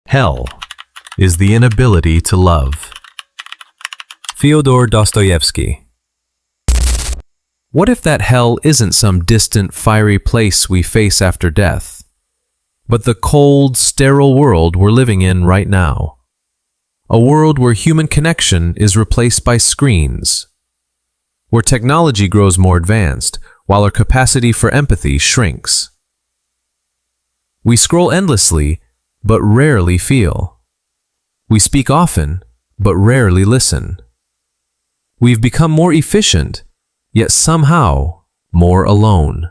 Hell is the inability to love. Fyodor Dostoevsky. What if that hell isn't some distant, fiery place we face after death, but the cold, sterile world we're living in right now? A world where human connection is replaced by screens, where technology grows more advanced, while our capacity for empathy shrinks. We scroll endlessly, but rarely feel. We speak often, but rarely listen. We've become more efficient, yet somehow more alone.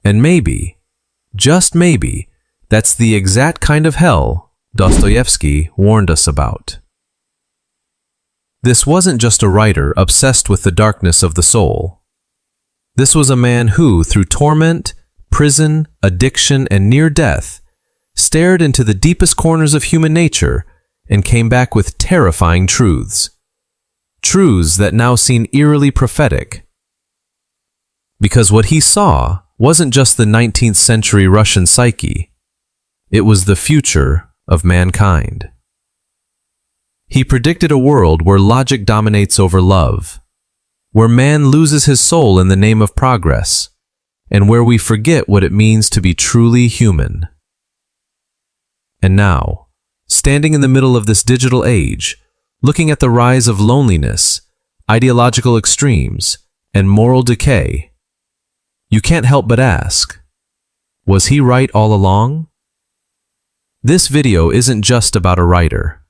And maybe, just maybe, that's the exact kind of hell Dostoevsky warned us about. This wasn't just a writer obsessed with the darkness of the soul. This was a man who, through torment, prison, addiction, and near death, stared into the deepest corners of human nature and came back with terrifying truths. Truths that now seem eerily prophetic. Because what he saw wasn't just the 19th century Russian psyche, it was the future of mankind. He predicted a world where logic dominates over love, where man loses his soul in the name of progress, and where we forget what it means to be truly human. And now, standing in the middle of this digital age, looking at the rise of loneliness, ideological extremes, and moral decay, you can't help but ask, was he right all along? This video isn't just about a writer.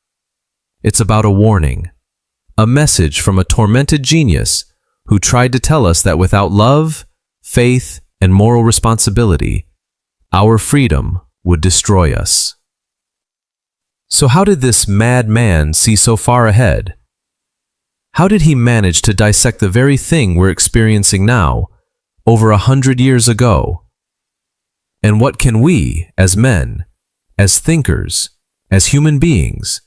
It's about a warning, a message from a tormented genius who tried to tell us that without love, faith, and moral responsibility, our freedom would destroy us. So how did this madman see so far ahead? How did he manage to dissect the very thing we're experiencing now, over 100 years ago? And what can we, as men, as thinkers, as human beings,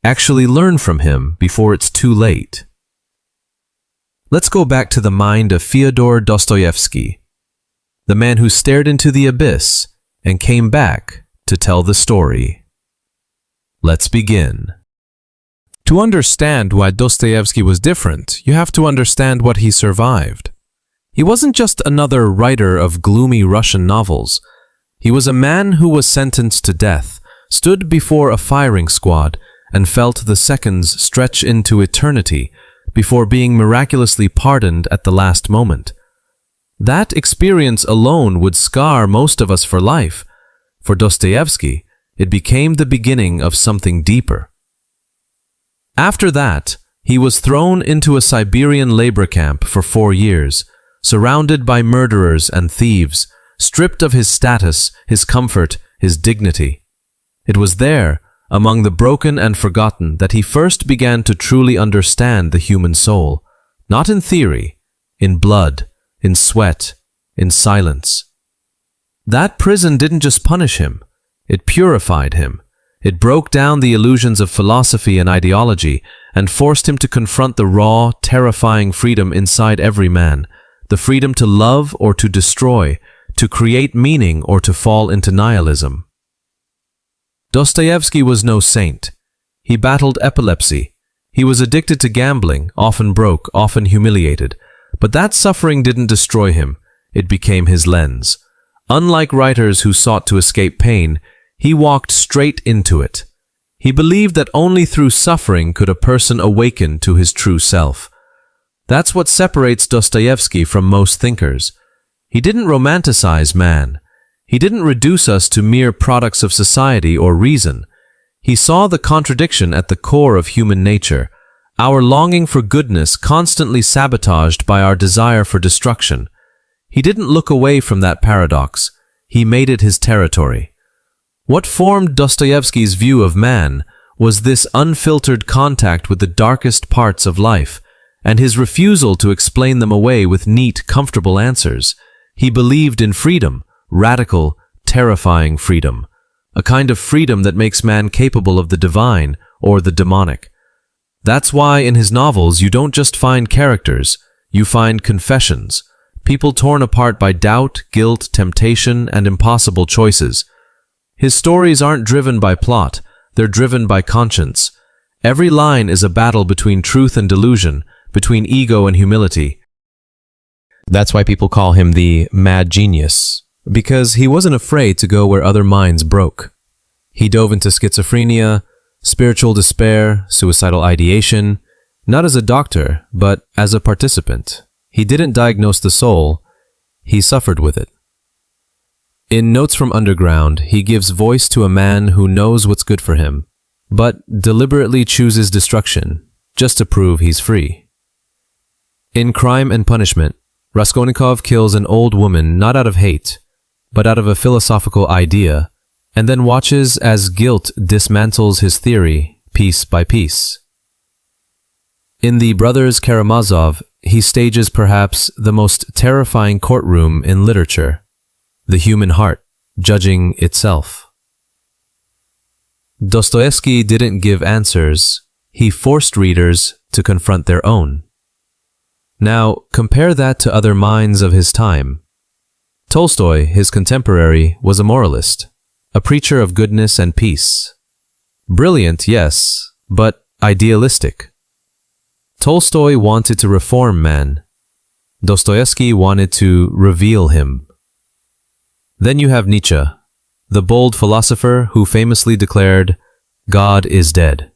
actually learn from him before it's too late? Let's go back to the mind of Fyodor Dostoevsky, the man who stared into the abyss and came back to tell the story. Let's begin. To understand why Dostoevsky was different, you have to understand what he survived. He wasn't just another writer of gloomy Russian novels. He was a man who was sentenced to death, stood before a firing squad, and felt the seconds stretch into eternity before being miraculously pardoned at the last moment. That experience alone would scar most of us for life. For Dostoevsky, it became the beginning of something deeper. After that, he was thrown into a Siberian labor camp for 4 years, surrounded by murderers and thieves, stripped of his status, his comfort, his dignity. It was there, among the broken and forgotten, that he first began to truly understand the human soul, not in theory, in blood, in sweat, in silence. That prison didn't just punish him. It purified him. It broke down the illusions of philosophy and ideology and forced him to confront the raw, terrifying freedom inside every man, the freedom to love or to destroy, to create meaning or to fall into nihilism. Dostoevsky was no saint. He battled epilepsy. He was addicted to gambling, often broke, often humiliated. But that suffering didn't destroy him. It became his lens. Unlike writers who sought to escape pain, he walked straight into it. He believed that only through suffering could a person awaken to his true self. That's what separates Dostoevsky from most thinkers. He didn't romanticize man. He didn't reduce us to mere products of society or reason. He saw the contradiction at the core of human nature, our longing for goodness constantly sabotaged by our desire for destruction. He didn't look away from that paradox. He made it his territory. What formed Dostoevsky's view of man was this unfiltered contact with the darkest parts of life, and his refusal to explain them away with neat, comfortable answers. He believed in freedom, radical, terrifying freedom, a kind of freedom that makes man capable of the divine or the demonic. That's why in his novels you don't just find characters, you find confessions, people torn apart by doubt, guilt, temptation, and impossible choices. His stories aren't driven by plot, they're driven by conscience. Every line is a battle between truth and delusion, between ego and humility. That's why people call him the mad genius, because he wasn't afraid to go where other minds broke. He dove into schizophrenia, spiritual despair, suicidal ideation, not as a doctor, but as a participant. He didn't diagnose the soul, he suffered with it. In Notes from Underground, he gives voice to a man who knows what's good for him, but deliberately chooses destruction, just to prove he's free. In Crime and Punishment, Raskolnikov kills an old woman not out of hate, but out of a philosophical idea, and then watches as guilt dismantles his theory piece by piece. In the Brothers Karamazov, he stages perhaps the most terrifying courtroom in literature, the human heart judging itself. Dostoevsky didn't give answers, he forced readers to confront their own. Now, compare that to other minds of his time. Tolstoy, his contemporary, was a moralist, a preacher of goodness and peace. Brilliant, yes, but idealistic. Tolstoy wanted to reform man. Dostoevsky wanted to reveal him. Then you have Nietzsche, the bold philosopher who famously declared, "God is dead."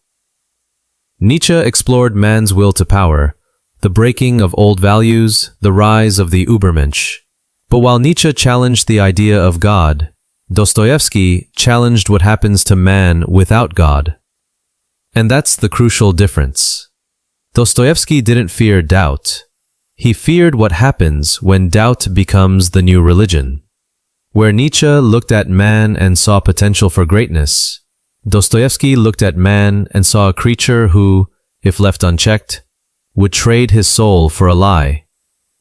Nietzsche explored man's will to power, the breaking of old values, the rise of the Übermensch. But while Nietzsche challenged the idea of God, Dostoevsky challenged what happens to man without God. And that's the crucial difference. Dostoevsky didn't fear doubt. He feared what happens when doubt becomes the new religion. Where Nietzsche looked at man and saw potential for greatness, Dostoevsky looked at man and saw a creature who, if left unchecked, would trade his soul for a lie,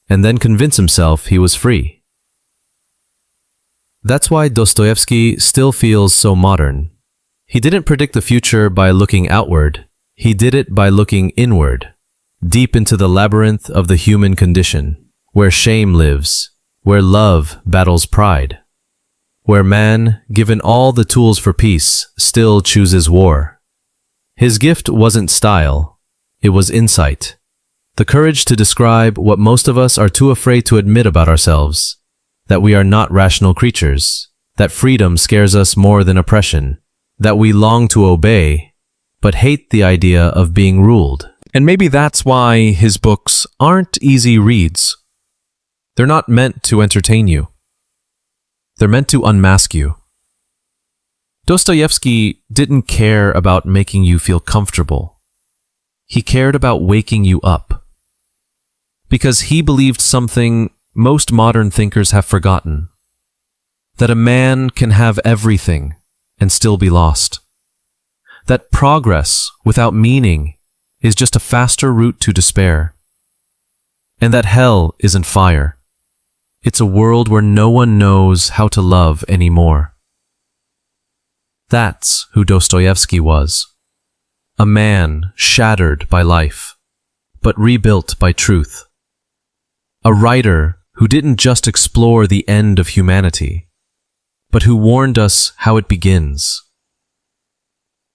and then convince himself he was free. That's why Dostoevsky still feels so modern. He didn't predict the future by looking outward, he did it by looking inward, deep into the labyrinth of the human condition, where shame lives, where love battles pride, where man, given all the tools for peace, still chooses war. His gift wasn't style, it was insight. The courage to describe what most of us are too afraid to admit about ourselves, that we are not rational creatures, that freedom scares us more than oppression, that we long to obey, but hate the idea of being ruled. And maybe that's why his books aren't easy reads. They're not meant to entertain you. They're meant to unmask you. Dostoevsky didn't care about making you feel comfortable. He cared about waking you up. Because he believed something most modern thinkers have forgotten, that a man can have everything and still be lost, that progress without meaning is just a faster route to despair, and that hell isn't fire. It's a world where no one knows how to love anymore. That's who Dostoevsky was, a man shattered by life, but rebuilt by truth. A writer who didn't just explore the end of humanity, but who warned us how it begins.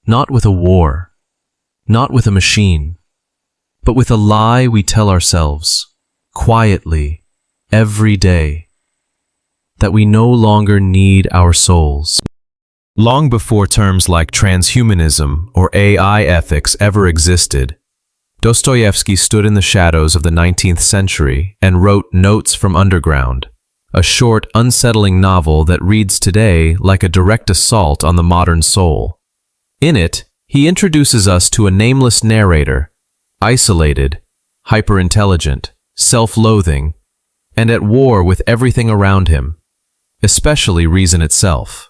Not with a war, not with a machine, but with a lie we tell ourselves, quietly, every day, that we no longer need our souls. Long before terms like transhumanism or AI ethics ever existed, Dostoevsky stood in the shadows of the 19th century and wrote Notes from Underground, a short, unsettling novel that reads today like a direct assault on the modern soul. In it, he introduces us to a nameless narrator, isolated, hyper-intelligent, self-loathing, and at war with everything around him, especially reason itself.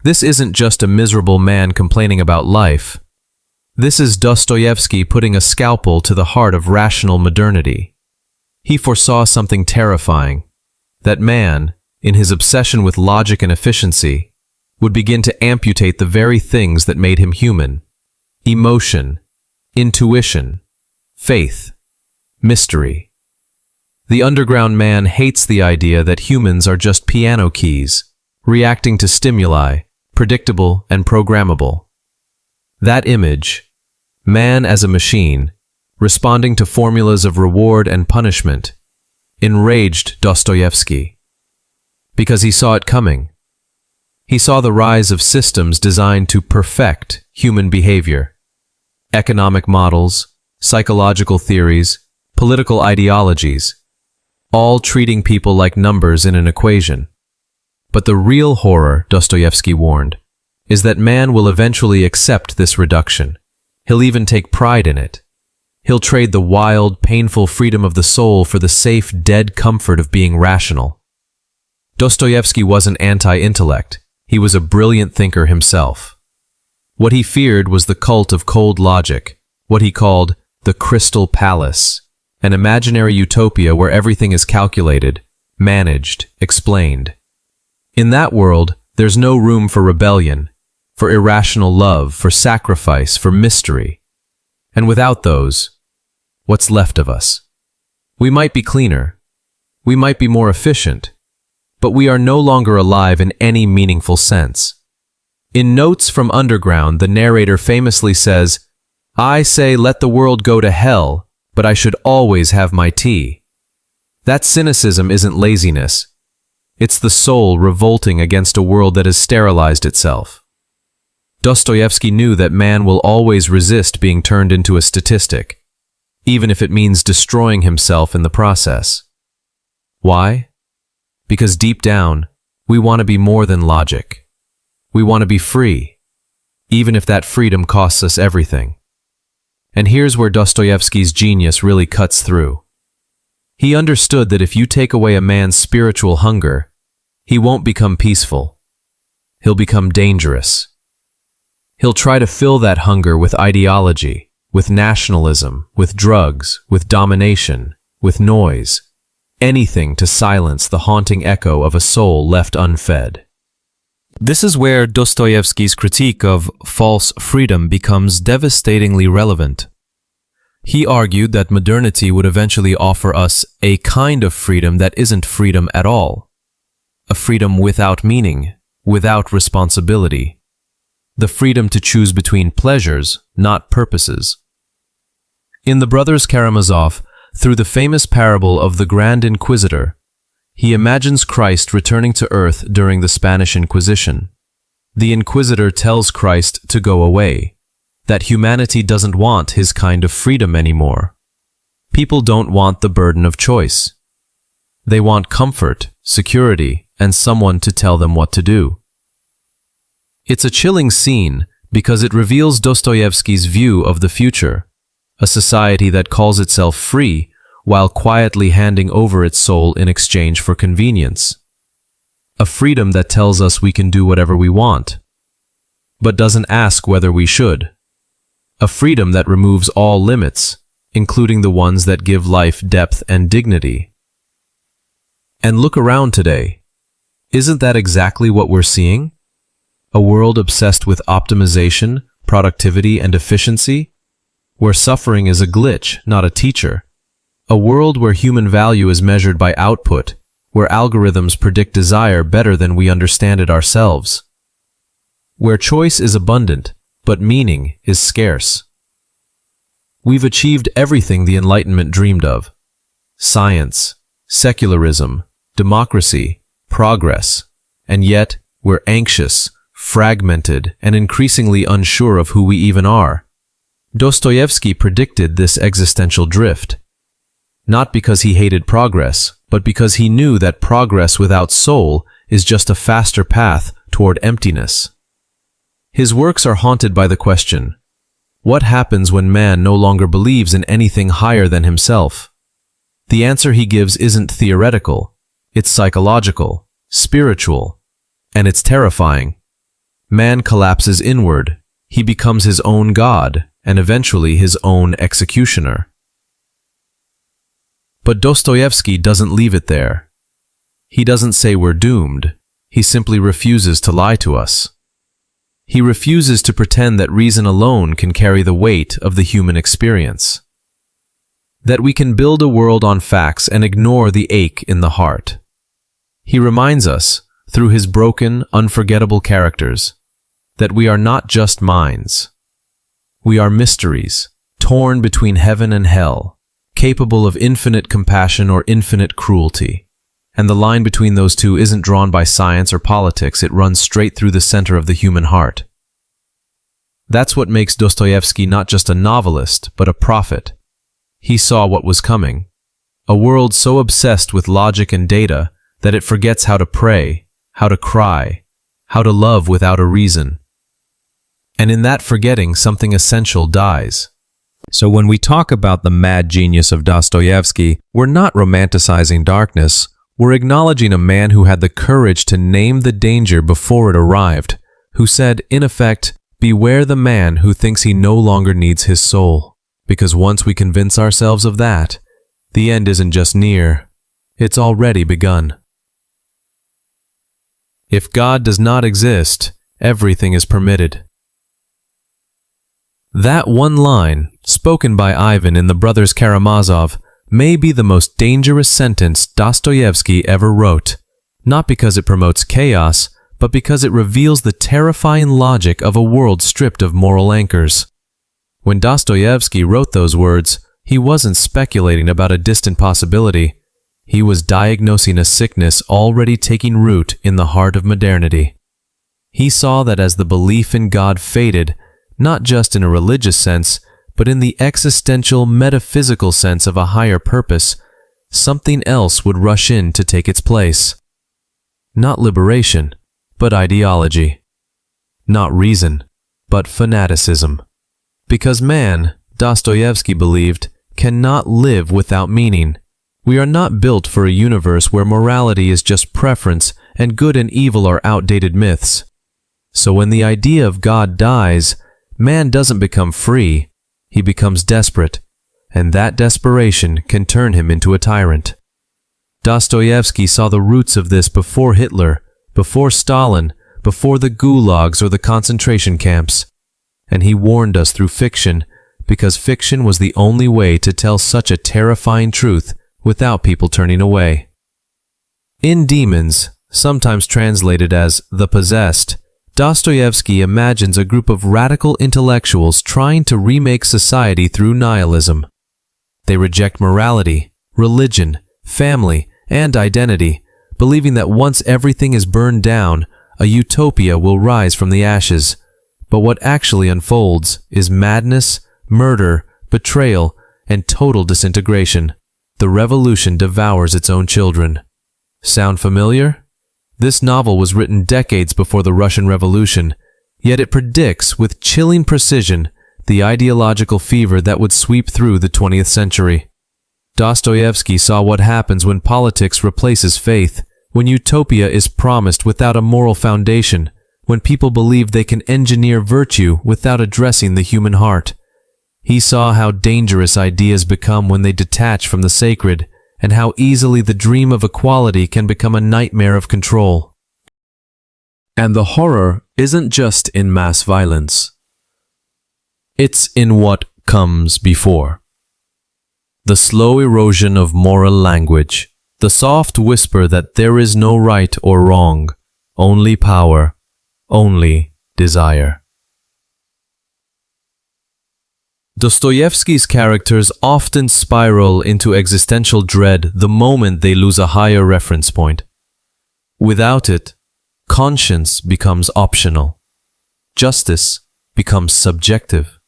This isn't just a miserable man complaining about life. This is Dostoevsky putting a scalpel to the heart of rational modernity. He foresaw something terrifying, that man, in his obsession with logic and efficiency, would begin to amputate the very things that made him human: emotion, intuition, faith, mystery. The underground man hates the idea that humans are just piano keys, reacting to stimuli, predictable and programmable. That image, man as a machine, responding to formulas of reward and punishment, enraged Dostoevsky. Because he saw it coming. He saw the rise of systems designed to perfect human behavior. Economic models, psychological theories, political ideologies, all treating people like numbers in an equation. But the real horror, Dostoevsky warned, is that man will eventually accept this reduction. He'll even take pride in it. He'll trade the wild, painful freedom of the soul for the safe, dead comfort of being rational. Dostoevsky wasn't anti-intellect. He was a brilliant thinker himself. What he feared was the cult of cold logic, what he called the Crystal Palace, an imaginary utopia where everything is calculated, managed, explained. In that world, there's no room for rebellion, for irrational love, for sacrifice, for mystery. And without those, what's left of us? We might be cleaner. We might be more efficient. But we are no longer alive in any meaningful sense. In Notes from Underground, the narrator famously says, "I say let the world go to hell, but I should always have my tea." That cynicism isn't laziness. It's the soul revolting against a world that has sterilized itself. Dostoevsky knew that man will always resist being turned into a statistic, even if it means destroying himself in the process. Why? Because deep down, we want to be more than logic. We want to be free, even if that freedom costs us everything. And here's where Dostoevsky's genius really cuts through. He understood that if you take away a man's spiritual hunger, he won't become peaceful. He'll become dangerous. He'll try to fill that hunger with ideology, with nationalism, with drugs, with domination, with noise. Anything to silence the haunting echo of a soul left unfed. This is where Dostoevsky's critique of false freedom becomes devastatingly relevant. He argued that modernity would eventually offer us a kind of freedom that isn't freedom at all. A freedom without meaning, without responsibility. The freedom to choose between pleasures, not purposes. In the Brothers Karamazov, through the famous parable of the Grand Inquisitor, he imagines Christ returning to earth during the Spanish Inquisition. The Inquisitor tells Christ to go away, that humanity doesn't want his kind of freedom anymore. People don't want the burden of choice. They want comfort, security, and someone to tell them what to do. It's a chilling scene because it reveals Dostoevsky's view of the future. A society that calls itself free while quietly handing over its soul in exchange for convenience. A freedom that tells us we can do whatever we want, but doesn't ask whether we should. A freedom that removes all limits, including the ones that give life depth and dignity. And look around today. Isn't that exactly what we're seeing? A world obsessed with optimization, productivity, and efficiency? Where suffering is a glitch, not a teacher. A world where human value is measured by output, where algorithms predict desire better than we understand it ourselves. Where choice is abundant, but meaning is scarce. We've achieved everything the Enlightenment dreamed of. Science, secularism, democracy, progress, and yet we're anxious, fragmented, and increasingly unsure of who we even are. Dostoevsky predicted this existential drift, not because he hated progress, but because he knew that progress without soul is just a faster path toward emptiness. His works are haunted by the question, what happens when man no longer believes in anything higher than himself? The answer he gives isn't theoretical, it's psychological, spiritual, and it's terrifying. Man collapses inward, he becomes his own god, and eventually his own executioner. But Dostoevsky doesn't leave it there. He doesn't say we're doomed, he simply refuses to lie to us. He refuses to pretend that reason alone can carry the weight of the human experience. That we can build a world on facts and ignore the ache in the heart. He reminds us, through his broken, unforgettable characters, that we are not just minds. We are mysteries, torn between heaven and hell, capable of infinite compassion or infinite cruelty. And the line between those two isn't drawn by science or politics, it runs straight through the center of the human heart. That's what makes Dostoevsky not just a novelist, but a prophet. He saw what was coming. A world so obsessed with logic and data that it forgets how to pray, how to cry, how to love without a reason. And in that forgetting, something essential dies. So when we talk about the mad genius of Dostoevsky, we're not romanticizing darkness. We're acknowledging a man who had the courage to name the danger before it arrived, who said, in effect, beware the man who thinks he no longer needs his soul. Because once we convince ourselves of that, the end isn't just near, it's already begun. If God does not exist, everything is permitted. That one line, spoken by Ivan in the Brothers Karamazov, may be the most dangerous sentence Dostoevsky ever wrote, not because it promotes chaos, but because it reveals the terrifying logic of a world stripped of moral anchors. When Dostoevsky wrote those words, he wasn't speculating about a distant possibility. He was diagnosing a sickness already taking root in the heart of modernity. He saw that as the belief in God faded, not just in a religious sense, but in the existential, metaphysical sense of a higher purpose, something else would rush in to take its place. Not liberation, but ideology. Not reason, but fanaticism. Because man, Dostoevsky believed, cannot live without meaning. We are not built for a universe where morality is just preference and good and evil are outdated myths. So when the idea of God dies, man doesn't become free, he becomes desperate, and that desperation can turn him into a tyrant. Dostoevsky saw the roots of this before Hitler, before Stalin, before the gulags or the concentration camps. And he warned us through fiction, because fiction was the only way to tell such a terrifying truth without people turning away. In Demons, sometimes translated as The Possessed, Dostoevsky imagines a group of radical intellectuals trying to remake society through nihilism. They reject morality, religion, family, and identity, believing that once everything is burned down, a utopia will rise from the ashes. But what actually unfolds is madness, murder, betrayal, and total disintegration. The revolution devours its own children. Sound familiar? This novel was written decades before the Russian Revolution, yet it predicts with chilling precision the ideological fever that would sweep through the 20th century. Dostoevsky saw what happens when politics replaces faith, when utopia is promised without a moral foundation, when people believe they can engineer virtue without addressing the human heart. He saw how dangerous ideas become when they detach from the sacred, and how easily the dream of equality can become a nightmare of control. And the horror isn't just in mass violence. It's in what comes before. The slow erosion of moral language, the soft whisper that there is no right or wrong, only power, only desire. Dostoevsky's characters often spiral into existential dread the moment they lose a higher reference point. Without it, conscience becomes optional. Justice becomes subjective.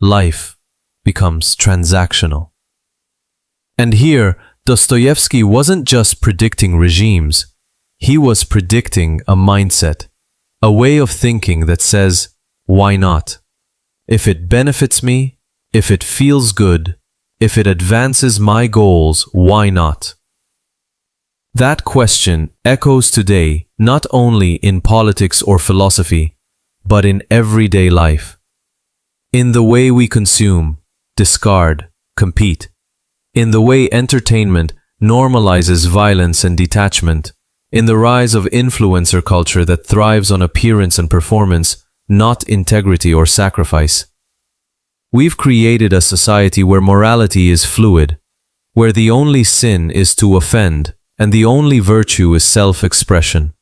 Life becomes transactional. And here, Dostoevsky wasn't just predicting regimes. He was predicting a mindset, a way of thinking that says, why not? If it benefits me, if it feels good, if it advances my goals, why not? That question echoes today not only in politics or philosophy, but in everyday life. In the way we consume, discard, compete. In the way entertainment normalizes violence and detachment. In the rise of influencer culture that thrives on appearance and performance, not integrity or sacrifice. We've created a society where morality is fluid, where the only sin is to offend, and the only virtue is self-expression.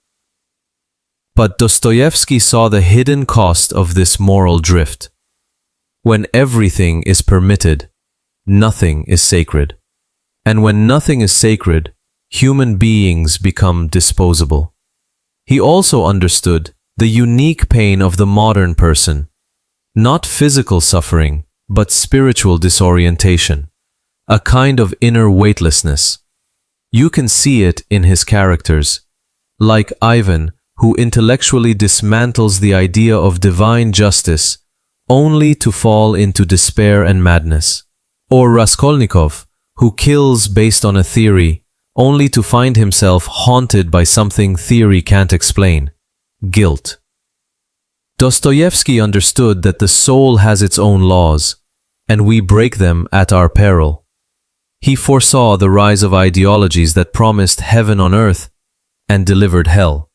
But Dostoevsky saw the hidden cost of this moral drift. When everything is permitted, nothing is sacred. And when nothing is sacred, human beings become disposable. He also understood the unique pain of the modern person, not physical suffering, but spiritual disorientation, a kind of inner weightlessness. You can see it in his characters, like Ivan, who intellectually dismantles the idea of divine justice only to fall into despair and madness, or Raskolnikov, who kills based on a theory only to find himself haunted by something theory can't explain: guilt. Dostoevsky understood that the soul has its own laws, and we break them at our peril. He foresaw the rise of ideologies that promised heaven on earth and delivered hell.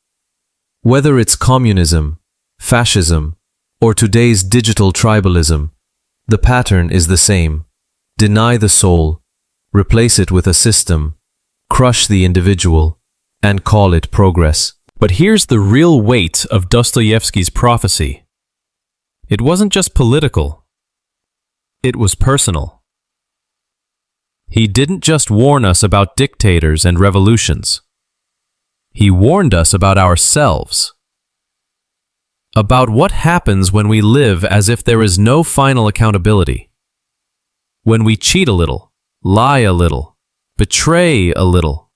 Whether it's communism, fascism, or today's digital tribalism, the pattern is the same: deny the soul, replace it with a system, crush the individual, and call it progress. But here's the real weight of Dostoevsky's prophecy. It wasn't just political. It was personal. He didn't just warn us about dictators and revolutions. He warned us about ourselves. About what happens when we live as if there is no final accountability. When we cheat a little, lie a little, betray a little,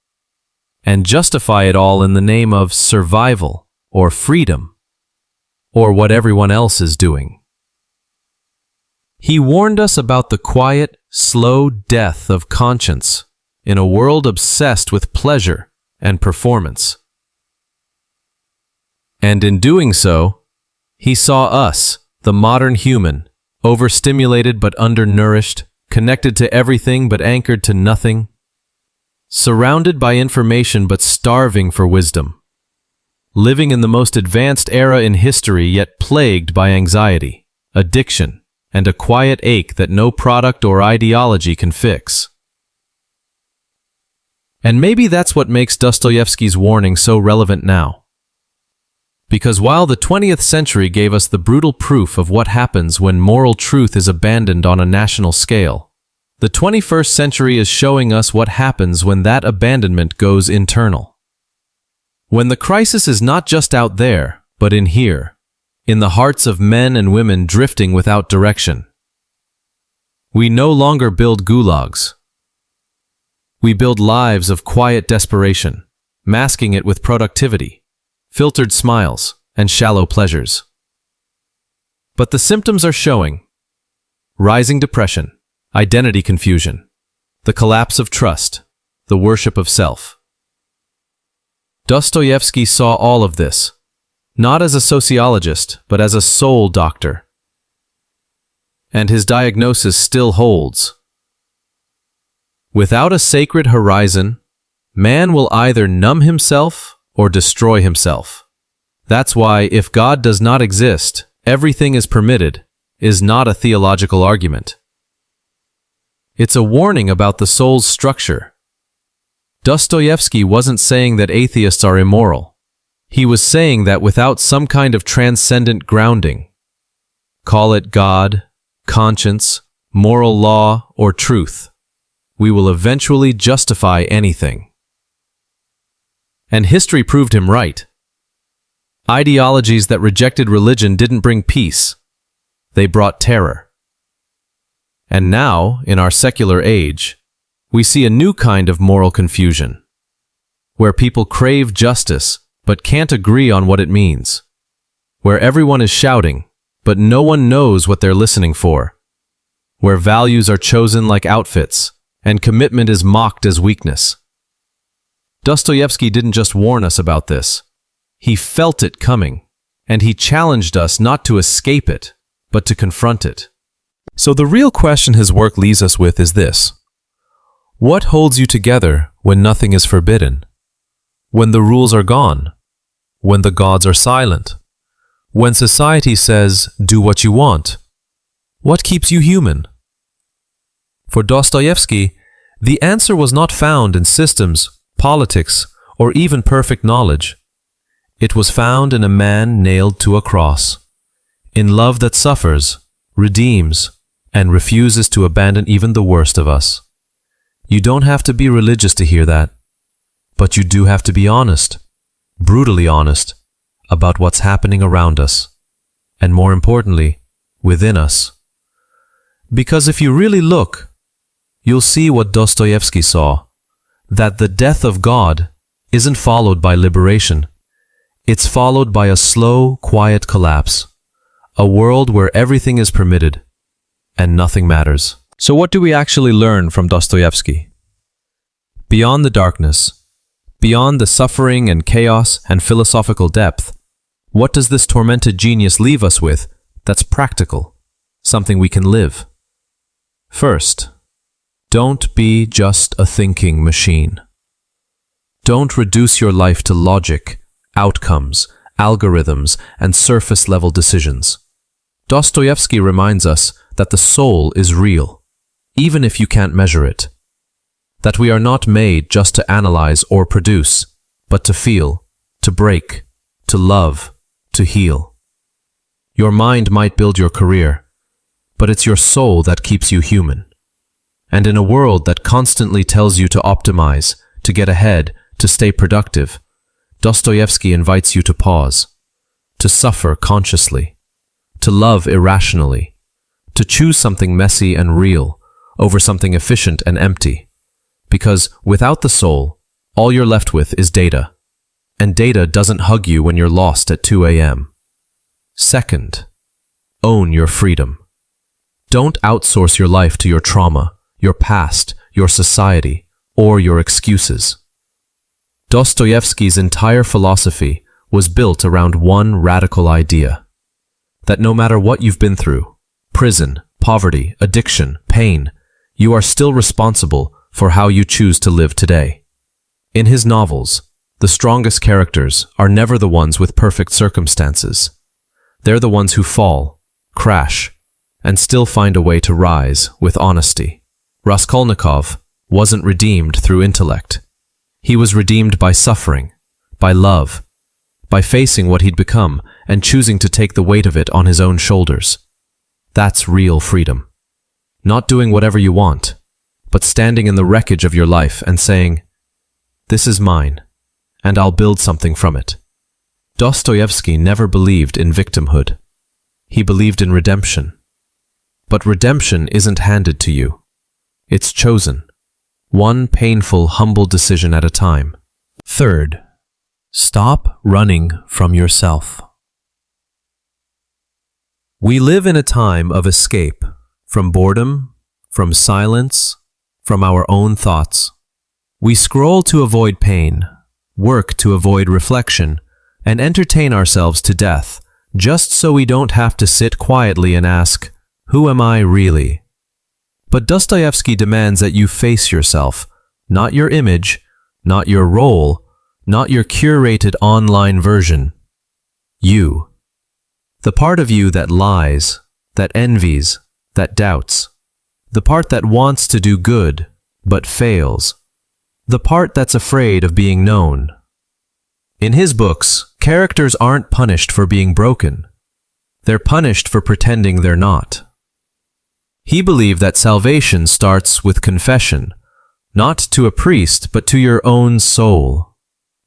and justify it all in the name of survival or freedom, or what everyone else is doing. He warned us about the quiet, slow death of conscience in a world obsessed with pleasure and performance. And in doing so, he saw us, the modern human, overstimulated but undernourished, connected to everything but anchored to nothing, surrounded by information but starving for wisdom, living in the most advanced era in history yet plagued by anxiety, addiction, and a quiet ache that no product or ideology can fix. And maybe that's what makes Dostoevsky's warning so relevant now. Because while the 20th century gave us the brutal proof of what happens when moral truth is abandoned on a national scale, the 21st century is showing us what happens when that abandonment goes internal. When the crisis is not just out there, but in here, in the hearts of men and women drifting without direction. We no longer build gulags. We build lives of quiet desperation, masking it with productivity, filtered smiles, and shallow pleasures. But the symptoms are showing: rising depression, identity confusion, the collapse of trust, the worship of self. Dostoevsky saw all of this, not as a sociologist, but as a soul doctor. And his diagnosis still holds. Without a sacred horizon, man will either numb himself or destroy himself. That's why "if God does not exist, everything is permitted" is not a theological argument. It's a warning about the soul's structure. Dostoevsky wasn't saying that atheists are immoral. He was saying that without some kind of transcendent grounding, call it God, conscience, moral law, or truth, we will eventually justify anything. And history proved him right. Ideologies that rejected religion didn't bring peace. They brought terror. And now, in our secular age, we see a new kind of moral confusion, where people crave justice but can't agree on what it means, where everyone is shouting, but no one knows what they're listening for, where values are chosen like outfits, and commitment is mocked as weakness. Dostoevsky didn't just warn us about this. He felt it coming, and he challenged us not to escape it, but to confront it. So the real question his work leaves us with is this: what holds you together when nothing is forbidden? When the rules are gone? When the gods are silent? When society says, do what you want? What keeps you human? For Dostoevsky, the answer was not found in systems, politics, or even perfect knowledge. It was found in a man nailed to a cross, in love that suffers, redeems, and refuses to abandon even the worst of us. You don't have to be religious to hear that, but you do have to be honest, brutally honest, about what's happening around us, and more importantly, within us. Because if you really look, you'll see what Dostoevsky saw, that the death of God isn't followed by liberation. It's followed by a slow, quiet collapse, a world where everything is permitted and nothing matters. So what do we actually learn from Dostoevsky? Beyond the darkness, beyond the suffering and chaos and philosophical depth, what does this tormented genius leave us with that's practical, something we can live? First, don't be just a thinking machine. Don't reduce your life to logic, outcomes, algorithms, and surface-level decisions. Dostoevsky reminds us that the soul is real, even if you can't measure it. That we are not made just to analyze or produce, but to feel, to break, to love, to heal. Your mind might build your career, but it's your soul that keeps you human. And in a world that constantly tells you to optimize, to get ahead, to stay productive, Dostoevsky invites you to pause, to suffer consciously, to love irrationally, to choose something messy and real over something efficient and empty. Because without the soul, all you're left with is data. And data doesn't hug you when you're lost at 2 a.m. Second, own your freedom. Don't outsource your life to your trauma, your past, your society, or your excuses. Dostoevsky's entire philosophy was built around one radical idea: that no matter what you've been through, prison, poverty, addiction, pain, you are still responsible for how you choose to live today. In his novels, the strongest characters are never the ones with perfect circumstances. They're the ones who fall, crash, and still find a way to rise with honesty. Raskolnikov wasn't redeemed through intellect. He was redeemed by suffering, by love, by facing what he'd become and choosing to take the weight of it on his own shoulders. That's real freedom. Not doing whatever you want, but standing in the wreckage of your life and saying, "This is mine, and I'll build something from it." Dostoevsky never believed in victimhood. He believed in redemption. But redemption isn't handed to you. It's chosen. One painful, humble decision at a time. Third, stop running from yourself. We live in a time of escape from boredom, from silence, from our own thoughts. We scroll to avoid pain, work to avoid reflection, and entertain ourselves to death just so we don't have to sit quietly and ask, "Who am I really?" But Dostoevsky demands that you face yourself, not your image, not your role, not your curated online version. You. The part of you that lies, that envies, that doubts. The part that wants to do good, but fails. The part that's afraid of being known. In his books, characters aren't punished for being broken. They're punished for pretending they're not. He believed that salvation starts with confession, not to a priest, but to your own soul.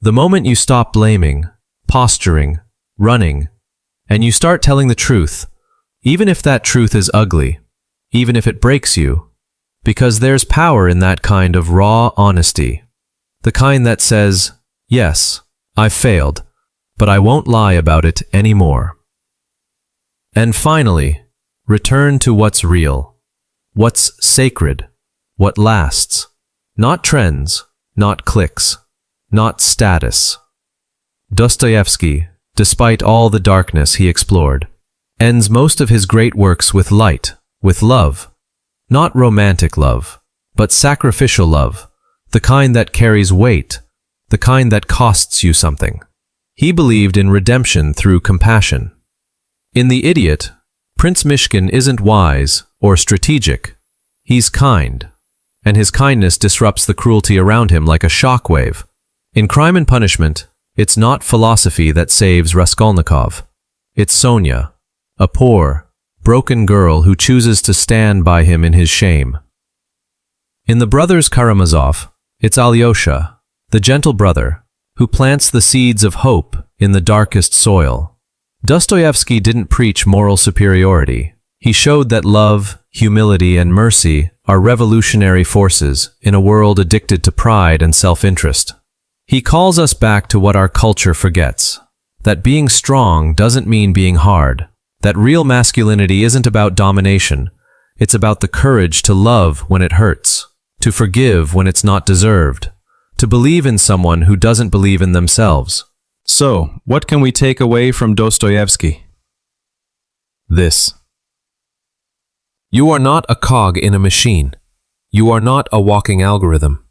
The moment you stop blaming, posturing, running, and you start telling the truth, even if that truth is ugly, even if it breaks you, because there's power in that kind of raw honesty, the kind that says, "Yes, I've failed, but I won't lie about it anymore." And finally, return to what's real, what's sacred, what lasts. Not trends, not clicks, not status. Dostoevsky, despite all the darkness he explored, ends most of his great works with light, with love. Not romantic love, but sacrificial love, the kind that carries weight, the kind that costs you something. He believed in redemption through compassion. In The Idiot, Prince Mishkin isn't wise or strategic. He's kind, and his kindness disrupts the cruelty around him like a shockwave. In Crime and Punishment, It's not philosophy that saves Raskolnikov. It's Sonia, a poor, broken girl who chooses to stand by him in his shame. In the Brothers Karamazov, it's Alyosha, the gentle brother, who plants the seeds of hope in the darkest soil. Dostoevsky didn't preach moral superiority. He showed that love, humility, and mercy are revolutionary forces in a world addicted to pride and self-interest. He calls us back to what our culture forgets, that being strong doesn't mean being hard, that real masculinity isn't about domination, it's about the courage to love when it hurts, to forgive when it's not deserved, to believe in someone who doesn't believe in themselves. So, what can we take away from Dostoevsky? This. You are not a cog in a machine. You are not a walking algorithm.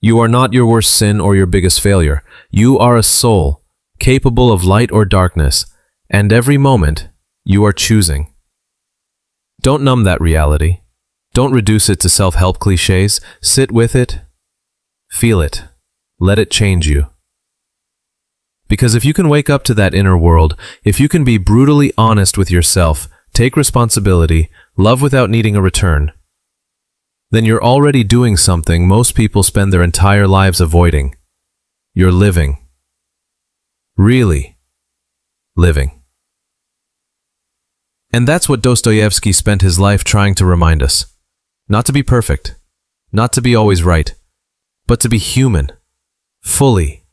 You are not your worst sin or your biggest failure. You are a soul, capable of light or darkness, and every moment, you are choosing. Don't numb that reality. Don't reduce it to self-help cliches. Sit with it. Feel it. Let it change you. Because if you can wake up to that inner world, if you can be brutally honest with yourself, take responsibility, love without needing a return, then you're already doing something most people spend their entire lives avoiding. You're living. Really living. And that's what Dostoevsky spent his life trying to remind us. Not to be perfect, not to be always right, but to be human, fully,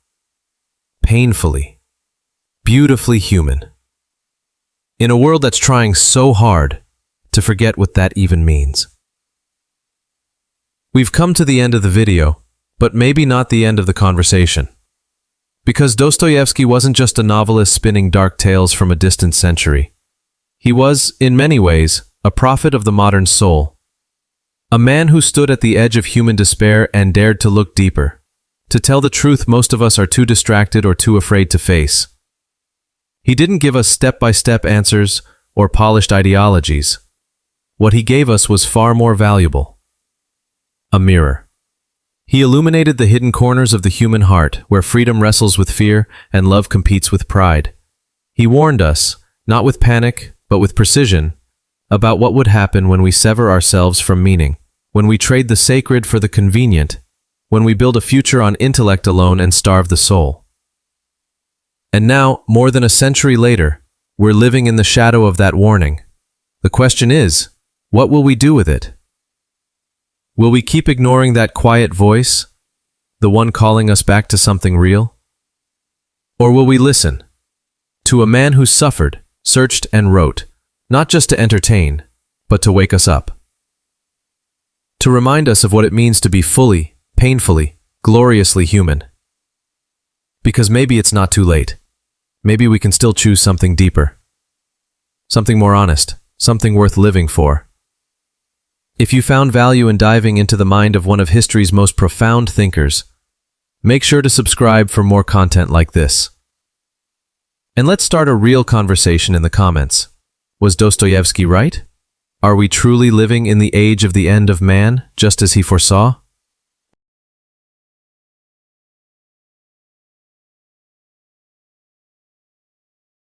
painfully, beautifully human. In a world that's trying so hard to forget what that even means. We've come to the end of the video, but maybe not the end of the conversation. Because Dostoevsky wasn't just a novelist spinning dark tales from a distant century. He was, in many ways, a prophet of the modern soul. A man who stood at the edge of human despair and dared to look deeper, to tell the truth most of us are too distracted or too afraid to face. He didn't give us step-by-step answers or polished ideologies. What he gave us was far more valuable. A mirror. He illuminated the hidden corners of the human heart, where freedom wrestles with fear and love competes with pride. He warned us, not with panic, but with precision, about what would happen when we sever ourselves from meaning, when we trade the sacred for the convenient, when we build a future on intellect alone and starve the soul. And now, more than a century later, we're living in the shadow of that warning. The question is, what will we do with it? Will we keep ignoring that quiet voice, the one calling us back to something real? Or will we listen to a man who suffered, searched, and wrote, not just to entertain, but to wake us up? To remind us of what it means to be fully, painfully, gloriously human. Because maybe it's not too late. Maybe we can still choose something deeper. Something more honest, something worth living for. If you found value in diving into the mind of one of history's most profound thinkers, make sure to subscribe for more content like this. And let's start a real conversation in the comments. Was Dostoevsky right? Are we truly living in the age of the end of man, just as he foresaw?